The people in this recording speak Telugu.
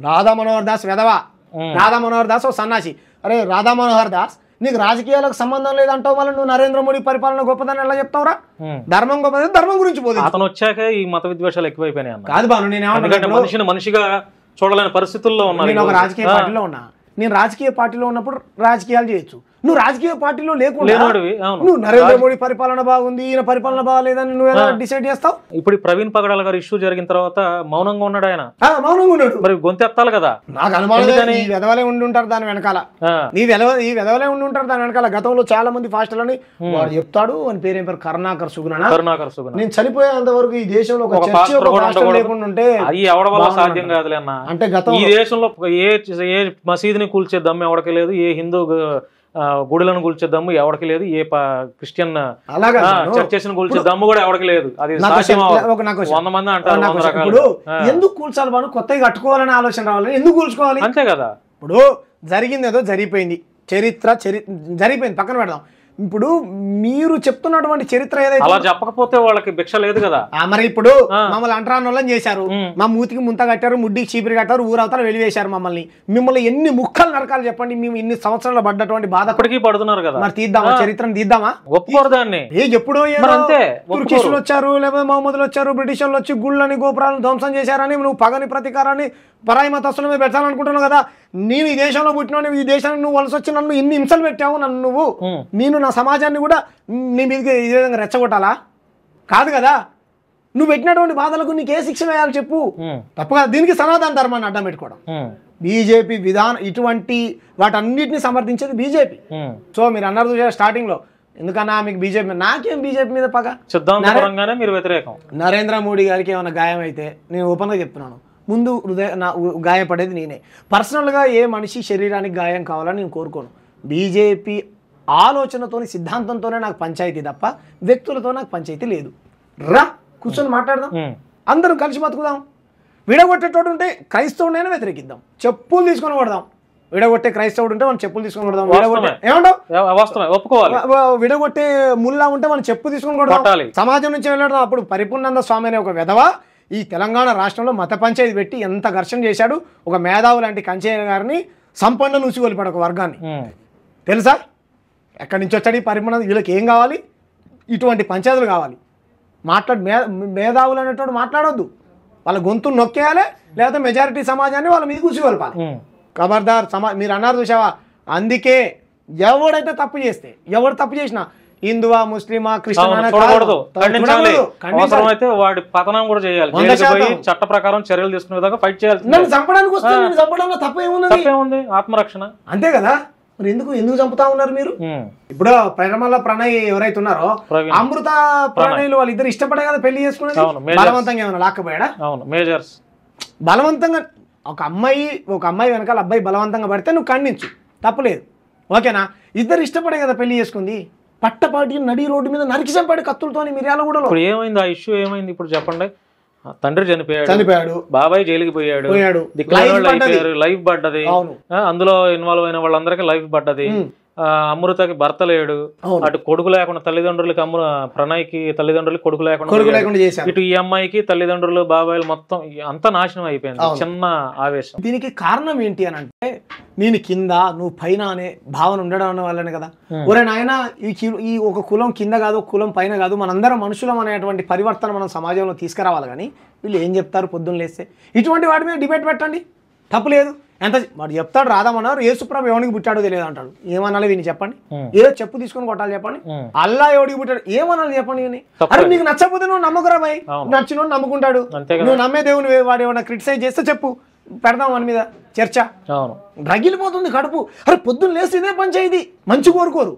రాధా మనోహర్ దాస్ వెధవా, రాధా మనోహర్ దాస్ ఓ సన్నాసి. అరే రాధా మనోహర్ దాస్, నీకు రాజకీయాలకు సంబంధం లేదంటావు, మళ్ళీ నువ్వు నరేంద్ర మోడీ పరిపాలన గొప్పదని ఎలా చెప్తావురా? ధర్మం గొప్పదని ధర్మం గురించి పోదు. అతను వచ్చాక ఈ మత విద్వేషాలు ఎక్కువైపోయినాయి అన్న. కాదు బాను, నేను మనిషిగా చూడలేని పరిస్థితుల్లో ఉన్నా. నేను ఒక రాజకీయ పార్టీలో ఉన్నా. నేను రాజకీయ పార్టీలో ఉన్నప్పుడు రాజకీయాలు చేయొచ్చు. నువ్వు రాజకీయ పార్టీలో లేకుండా నువ్వు నరేంద్ర మోడీ పరిపాలన బాగుంది, ఈయన పరిపాలన బాగాలేదని నువ్వు ఎలా డిసైడ్ చేస్తావు? ఇప్పుడు ప్రవీణ్ పగడాల గారు ఇష్యూ జరిగిన తర్వాత మౌనంగా ఉన్నాడు ఆయన. మౌనంగా ఉన్నాడు, మరి గొంతెత్తాలి కదా. నాకు అనుమానం ఈ వెధవలే ఉండి ఉంటారు దాని వెనకాల, ఈ వెధవలే ఉండి ఉంటారు దాని వెనకాల. గతంలో చాలా మంది ఫాస్టర్లని వాడు చెప్తాడు అని పేరు ఏం పేరు కరుణాకర్ సుగుణ. నేను చనిపోయేంత వరకు ఈ దేశంలో ఒక చర్చి లేకుండా ఉంటే అది ఎవరి వల్ల సాధ్యం కాదులే అన్న. అంటే గతం ఈ దేశంలో ఏ మసీదుని కూల్చే దమ్ము ఎవరికి లేదు, ఏ హిందూ గుడులను కూల్చే దమ్ము ఎవరికి లేదు, ఏ క్రిస్టియన్ చర్చెస్ని కూల్చే దమ్ము కూడా ఎవరికి లేదు. అది 100 మంది అంటారు. ఎందుకు కూల్చాలి బాను? కొత్తగా కట్టుకోవాలని ఆలోచన రావాలి, ఎందుకు కూల్చుకోవాలి? అంతే కదా. ఇప్పుడు జరిగింది ఏదో జరిగిపోయింది, చరిత్ర జరిగిపోయింది, పక్కన పెడదాం. ఇప్పుడు మీరు చెప్తున్నటువంటి చరిత్ర ఏదైతే అలా చెప్పకపోతే వాళ్ళకి భిక్ష లేదు కదా. మరి ఇప్పుడు మమ్మల్ని అంటరానోళ్ళని చేశారు, మా మూతికి ముంత కట్టారు, ముడ్డికి చీపిరి కట్టారు, ఊరవతల వెలివేశారు మిమ్మల్ని ఎన్ని ముక్కలు నరకాలు చెప్పండి. మేము ఇన్ని సంవత్సరాలు పడ్డటువంటి బాధ ఇప్పటికీ పడుతున్నారు కదా. మరి తీద్దామా? చరిత్రను తీద్దామా? ఒప్పుకోరు దాన్ని. ఎప్పుడో తుర్కిషులు వచ్చారు, లేకపోతే మహమ్మదులు వచ్చారు, బ్రిటిష్ వాళ్ళు వచ్చి గుళ్ళని గోపురాలను ధ్వంసం చేశారని నువ్వు పగని ప్రతీకారాన్ని పరాయి మతస్థుల మీద పెట్టాలనుకుంటున్నావు కదా. నేను ఈ దేశంలో పుట్టినావు, ఈ దేశానికి నువ్వు వలస వచ్చి నన్ను ఇన్ని హింసలు పెట్టావు, నేను నా సమాజాన్ని కూడా నీ మీదకి ఈ విధంగా రెచ్చగొట్టాలా? కాదు కదా. నువ్వు పెట్టినటువంటి బాధలకు నీకు ఏ శిక్ష వేయాలి చెప్పు? తప్పు కదా. దీనికి సనాతన ధర్మాన్ని అడ్డం పెట్టుకోవడం. బీజేపీ విధానం ఇటువంటి వాటన్నిటిని సమర్థించేది బీజేపీ. సో మీరు అన్నారు స్టార్టింగ్ లో, ఎందుకన్నా మీకు బీజేపీ, నాకేం బీజేపీ మీద పగ, మీరు వ్యతిరేకం. నరేంద్ర మోడీ గారికి ఏమైనా గాయం అయితే నేను ఓపెన్గా చెప్తున్నాను, ముందు గాయపడేది నేనే. పర్సనల్గా ఏ మనిషి శరీరానికి గాయం కావాలని నేను కోరుకోను. బీజేపీ ఆలోచనతోని సిద్ధాంతంతోనే నాకు పంచాయతీ తప్ప వ్యక్తులతో నాకు పంచాయతీ లేదు. రా కూర్చొని మాట్లాడదాం, అందరం కలిసి బతుకుదాం. విడగొట్టేటోడు ఉంటే క్రైస్తవుడైనా వ్యతిరేకిద్దాం, చెప్పులు తీసుకొని కొడదాం. విడగొట్టే క్రైస్తవుడు ఉంటే మనం చెప్పులు తీసుకొని కొడదాం. విడగొట్టే ముల్లా ఉంటే మనం చెప్పు తీసుకొని కొడదాం. సమాజం నుంచి వెళ్ళడం. అప్పుడు పరిపూర్ణానంద స్వామి అనే ఒక వెధవ ఈ తెలంగాణ రాష్ట్రంలో మత పంచాయతీ పెట్టి ఎంత ఘర్షణ చేశాడు. ఒక మేధావు లాంటి కంచయ్య గారిని సంపన్న నూసిగొలిపాడు ఒక వర్గాన్ని, తెలుసా? ఎక్కడి నుంచి వచ్చాడు ఈ పరిపూర్ణ? వీళ్ళకి ఏం కావాలి? ఇటువంటి పంచాయతీలు కావాలి. మేధావులు అనేటోడు మాట్లాడొద్దు, వాళ్ళ గొంతు నొక్కేయాలి, లేకపోతే మెజారిటీ సమాజాన్ని వాళ్ళ మీద కూసిగొల్పాలి. ఖబర్దార్. మీరు అన్నారు చూసావా, అందుకే ఎవడైతే తప్పు చేస్తే, ఎవడు తప్పు చేసినా హిందువా ముస్లిమా క్రిస్టియన్ వాడి పతనం కూడా చేయాలి, చట్ట ప్రకారం చర్యలు తీసుకునే విధంగా ఫైట్ చేయాలి. చంపడానికి వస్తే చంపడంలో తప్పేముంది? ఆత్మరక్షణ అంతే కదా. మరి ఎందుకు చంపుతా ఉన్నారు మీరు? ఇప్పుడు ప్రణమల ప్రణయ్ ఎవరైతే ఉన్నారో అమృత ప్రణయ్లు వాళ్ళిద్దరు ఇష్టపడే కదా పెళ్లి చేసుకునేది. బలవంతంగా ఏమైనా లాక్కపోయాడా? మేజర్స్ బలవంతంగా ఒక అమ్మాయి వెనకాల అబ్బాయి బలవంతంగా పడితే నువ్వు ఖండించు, తప్పులేదు, ఓకేనా? ఇద్దరు ఇష్టపడే కదా పెళ్లి చేసుకుంది. పట్టపాటి నడి రోడ్డు మీద నరికి చంపాడు కత్తులతోని మిర్యాలగూడలో. ఇప్పుడు ఏమైంది ఆ ఇష్యూ? ఏమైంది ఇప్పుడు చెప్పండి. తండ్రి చనిపోయాడు, బాబాయ్ జైలుకి పోయాడు, లైఫ్ పడ్డది, అందులో ఇన్వాల్వ్ అయిన వాళ్ళందరికీ లైఫ్ పడ్డది. అమృతకి భర్త లేడు, అటు కొడుకు లేకుండా తల్లిదండ్రులకి, ప్రణయ్కి తల్లిదండ్రులకి కొడుకు లేకుండా, ఇటు ఈ అమ్మాయికి తల్లిదండ్రులు బాబాయిలు మొత్తం అంతా నాశనం అయిపోయింది. చిన్న ఆవేశం. దీనికి కారణం ఏంటి అని అంటే, నేను కింద నువ్వు పైన అనే భావన ఉండడం వల్లనే కదా. ఒరే నాయన, ఈ ఒక కులం కింద కాదు, కులం పైన కాదు, మనందరం మనుషులం అనేటువంటి పరివర్తన మనం సమాజంలో తీసుకురావాలి. కానీ వీళ్ళు ఏం చెప్తారు పొద్దున్న లేస్తే? ఇటువంటి వాటి మీద డిబేట్ పెట్టండి, తప్పులేదు. ఎంత వాడు చెప్తాడు, రాధామన్నారు యేసుప్రభు ఎవరికి పుట్టాడో తెలియదు అంటాడు. ఏమనాలి విని చెప్పండి? ఏదో చెప్పు తీసుకొని కొట్టాలి చెప్పండి? అల్లా ఎవడికి పుట్టాడు ఏమనాలి చెప్పండి విని? అరే నీకు నచ్చకపోతే నువ్వు నమ్మకురా భయ్, నచ్చినోడు నమ్ముకుంటాడు. నువ్వు నమ్మే దేవుని వాడు ఏమైనా క్రిటిసైజ్ చేస్తే చెప్పు, పెడదాం వాని మీద చర్చ. రగిలిపోతుంది కడుపు. అరే పొద్దున్న లేస్తే ఇదే పంచాయతీ, మంచి కోరుకోరు.